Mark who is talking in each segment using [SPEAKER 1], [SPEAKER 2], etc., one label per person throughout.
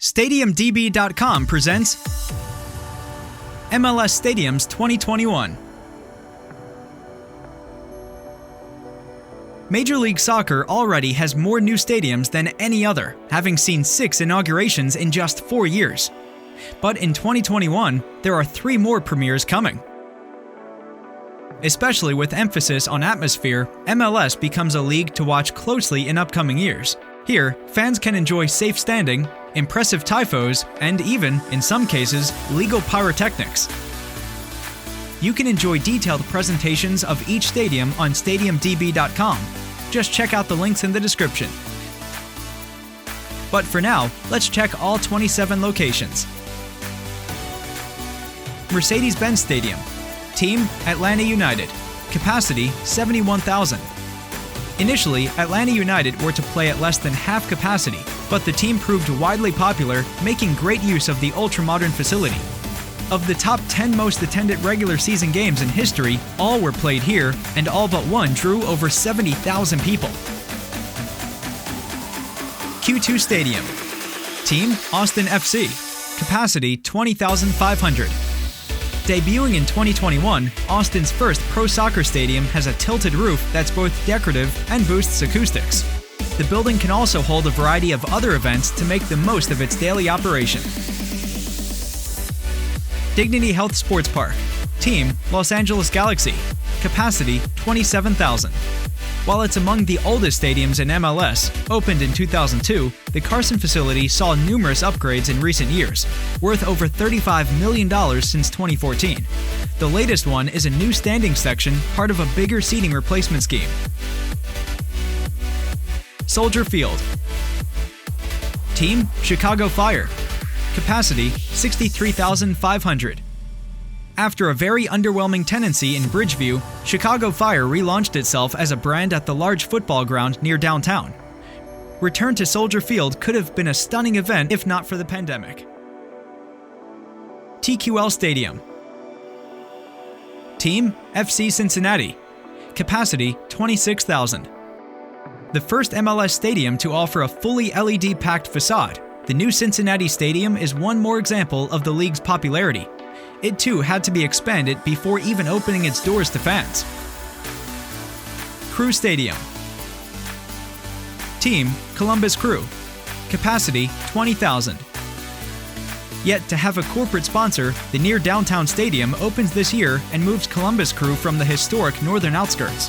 [SPEAKER 1] StadiumDB.com presents MLS Stadiums 2021. Major League Soccer already has more new stadiums than any other, having seen 6 inaugurations in just 4 years. But in 2021, there are 3 more premieres coming. Especially with emphasis on atmosphere, MLS becomes a league to watch closely in upcoming years. Here, fans can enjoy safe standing, impressive tifos, and even, in some cases, legal pyrotechnics. You can enjoy detailed presentations of each stadium on StadiumDB.com. Just check out the links in the description. But for now, let's check all 27 locations. Mercedes-Benz Stadium. Team, Atlanta United. Capacity, 71,000. Initially, Atlanta United were to play at less than half capacity, but the team proved widely popular, making great use of the ultra-modern facility. Of the top 10 most attended regular season games in history, all were played here, and all but one drew over 70,000 people. Q2 Stadium. Team, Austin FC. Capacity, 20,500. Debuting in 2021, Austin's first pro soccer stadium has a tilted roof that's both decorative and boosts acoustics. The building can also hold a variety of other events to make the most of its daily operation. Dignity Health Sports Park. Team, Los Angeles Galaxy. Capacity, 27,000. While it's among the oldest stadiums in MLS, opened in 2002, the Carson facility saw numerous upgrades in recent years, worth over $35 million since 2014. The latest one is a new standing section, part of a bigger seating replacement scheme. Soldier Field. Team, Chicago Fire. Capacity, 63,500. After a very underwhelming tenancy in Bridgeview, Chicago Fire relaunched itself as a brand at the large football ground near downtown. Return to Soldier Field could have been a stunning event if not for the pandemic. TQL Stadium. Team, FC Cincinnati. Capacity, 26,000. The first MLS stadium to offer a fully LED-packed facade, the new Cincinnati Stadium is one more example of the league's popularity. It too had to be expanded before even opening its doors to fans. Crew Stadium. Team, Columbus Crew. Capacity, 20,000. Yet to have a corporate sponsor, the near downtown stadium opens this year and moves Columbus Crew from the historic northern outskirts.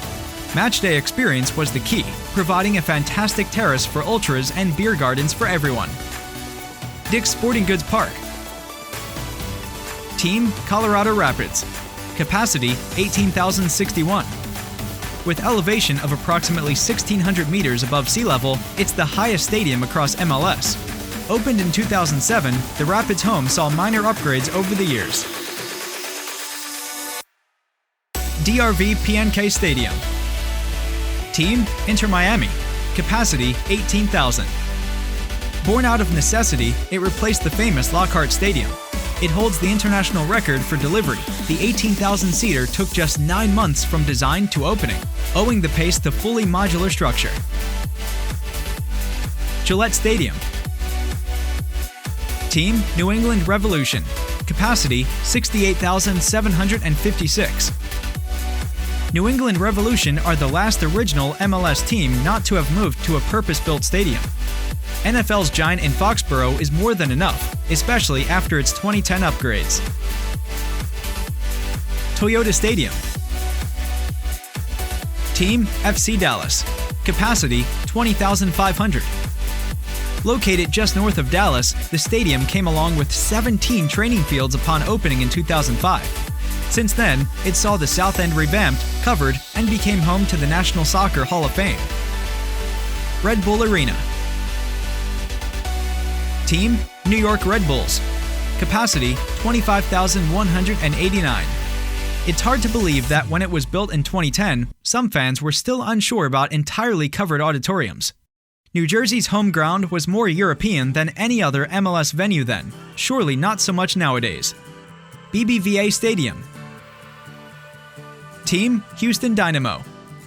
[SPEAKER 1] Matchday experience was the key, providing a fantastic terrace for ultras and beer gardens for everyone. Dick's Sporting Goods Park. Team, Colorado Rapids. Capacity, 18,061. With elevation of approximately 1,600 meters above sea level, it's the highest stadium across MLS. Opened in 2007, the Rapids home saw minor upgrades over the years. DRV PNK Stadium. Team, Inter Miami. Capacity, 18,000. Born out of necessity, it replaced the famous Lockhart Stadium. It holds the international record for delivery. The 18,000-seater took just 9 months from design to opening, owing the pace to fully modular structure. Gillette Stadium. Team, New England Revolution. Capacity, 68,756. New England Revolution are the last original MLS team not to have moved to a purpose-built stadium. NFL's Giant in Foxborough is more than enough, especially after its 2010 upgrades. Toyota Stadium. Team, FC Dallas. Capacity, 20,500. Located just north of Dallas, the stadium came along with 17 training fields upon opening in 2005. Since then, it saw the South End revamped, covered, and became home to the National Soccer Hall of Fame. Red Bull Arena. Team, New York Red Bulls. Capacity, 25,189. It's hard to believe that when it was built in 2010, some fans were still unsure about entirely covered auditoriums. New Jersey's home ground was more European than any other MLS venue then, surely not so much nowadays. BBVA Stadium. Team, Houston Dynamo.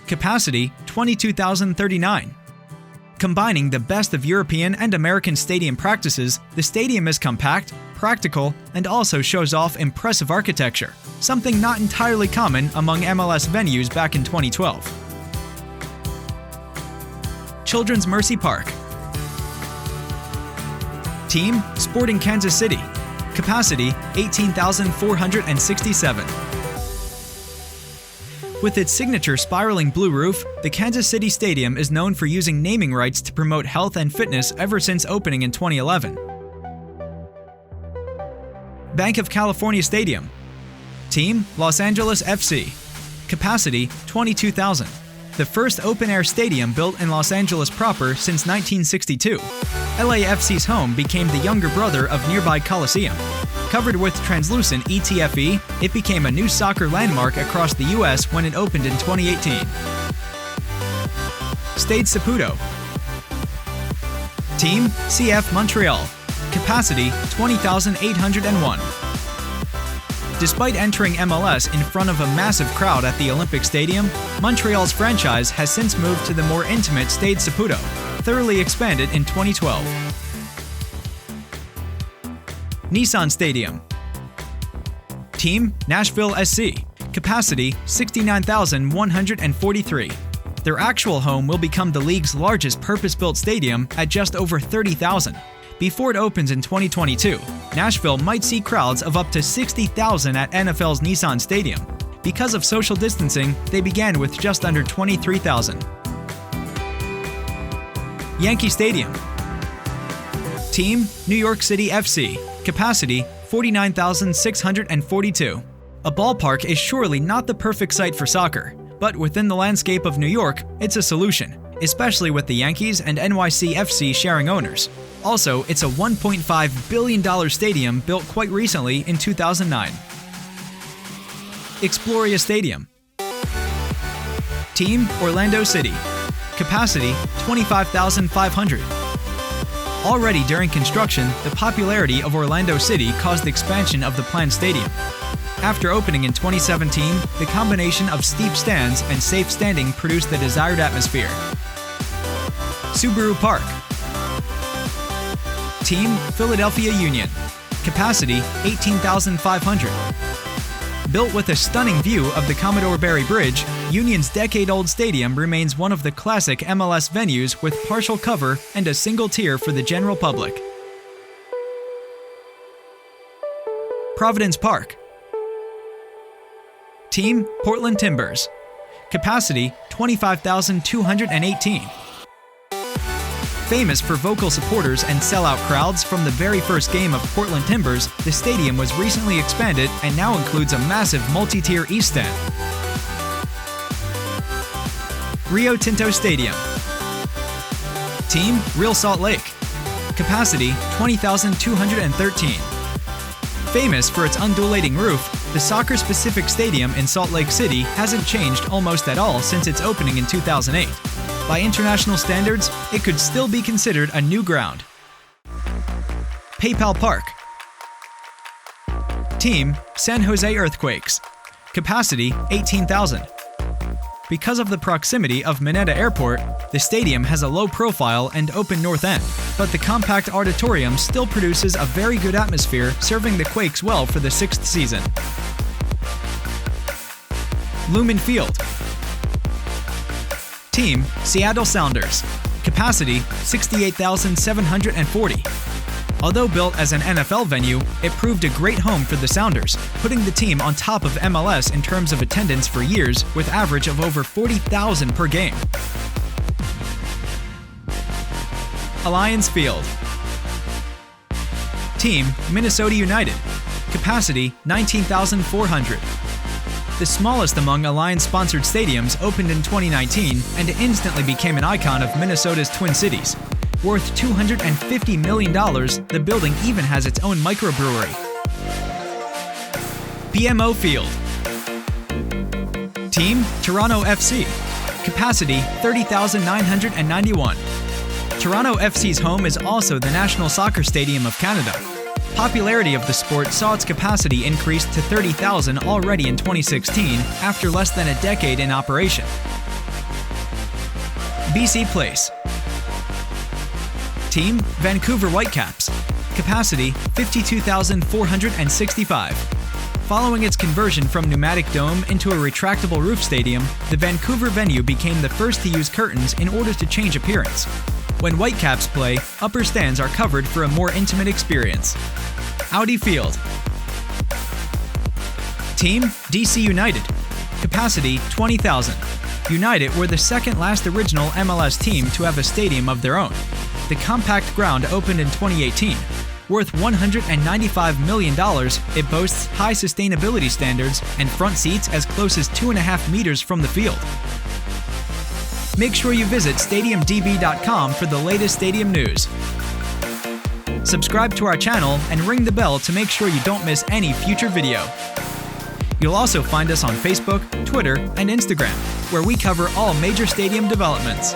[SPEAKER 1] Capacity, 22,039. Combining the best of European and American stadium practices, the stadium is compact, practical, and also shows off impressive architecture, something not entirely common among MLS venues back in 2012. Children's Mercy Park. Team, Sporting Kansas City. Capacity, 18,467. With its signature spiraling blue roof, the Kansas City Stadium is known for using naming rights to promote health and fitness ever since opening in 2011. Banc of California Stadium. Team, Los Angeles FC. Capacity, 22,000. The first open-air stadium built in Los Angeles proper since 1962. LAFC's home became the younger brother of nearby Coliseum. Covered with translucent ETFE, it became a new soccer landmark across the U.S. when it opened in 2018. Stade Saputo. Team, CF Montreal. Capacity, 20,801. Despite entering MLS in front of a massive crowd at the Olympic Stadium, Montreal's franchise has since moved to the more intimate Stade Saputo, thoroughly expanded in 2012. Nissan Stadium. Team, Nashville SC. Capacity, 69,143. Their actual home will become the league's largest purpose-built stadium at just over 30,000. Before it opens in 2022, Nashville might see crowds of up to 60,000 at NFL's Nissan Stadium. Because of social distancing, they began with just under 23,000. Yankee Stadium. Team, New York City FC. Capacity, 49,642. A ballpark is surely not the perfect site for soccer, but within the landscape of New York, it's a solution, especially with the Yankees and NYCFC sharing owners. Also, it's a $1.5 billion stadium built quite recently in 2009. Exploria Stadium. Team, Orlando City. Capacity, 25,500. Already during construction, the popularity of Orlando City caused expansion of the planned stadium. After opening in 2017, the combination of steep stands and safe standing produced the desired atmosphere. Subaru Park. Team, Philadelphia Union. Capacity, 18,500. Built with a stunning view of the Commodore Barry Bridge, Union's decade-old stadium remains one of the classic MLS venues with partial cover and a single tier for the general public. Providence Park. Team, Portland Timbers. Capacity, 25,218. Famous for vocal supporters and sellout crowds from the very first game of Portland Timbers, the stadium was recently expanded and now includes a massive multi-tier east stand. Rio Tinto Stadium. Team, Real Salt Lake. Capacity, 20,213. Famous for its undulating roof, the soccer-specific stadium in Salt Lake City hasn't changed almost at all since its opening in 2008. By international standards, it could still be considered a new ground. PayPal Park. Team, San Jose Earthquakes. Capacity, 18,000. Because of the proximity of Mineta Airport, the stadium has a low profile and open north end, but the compact auditorium still produces a very good atmosphere, serving the Quakes well for the 6th season. Lumen Field. Team, Seattle Sounders. Capacity, 68,740. Although built as an NFL venue, it proved a great home for the Sounders, putting the team on top of MLS in terms of attendance for years, with average of over 40,000 per game. Alliance Field. Team, Minnesota United. Capacity, 19,400. The smallest among Alliance-sponsored stadiums opened in 2019 and instantly became an icon of Minnesota's Twin Cities. Worth $250 million, the building even has its own microbrewery. BMO Field. Team, Toronto FC. Capacity, 30,991. Toronto FC's home is also the National Soccer Stadium of Canada. Popularity of the sport saw its capacity increase to 30,000 already in 2016, after less than a decade in operation. BC Place. Team, Vancouver Whitecaps. Capacity, 52,465. Following its conversion from pneumatic dome into a retractable roof stadium, the Vancouver venue became the first to use curtains in order to change appearance. When Whitecaps play, upper stands are covered for a more intimate experience. Audi Field. Team, DC United. Capacity, 20,000. United were the second last original MLS team to have a stadium of their own. The compact ground opened in 2018. Worth $195 million, it boasts high sustainability standards and front seats as close as 2.5 meters from the field. Make sure you visit StadiumDB.com for the latest stadium news. Subscribe to our channel and ring the bell to make sure you don't miss any future video. You'll also find us on Facebook, Twitter, and Instagram, where we cover all major stadium developments.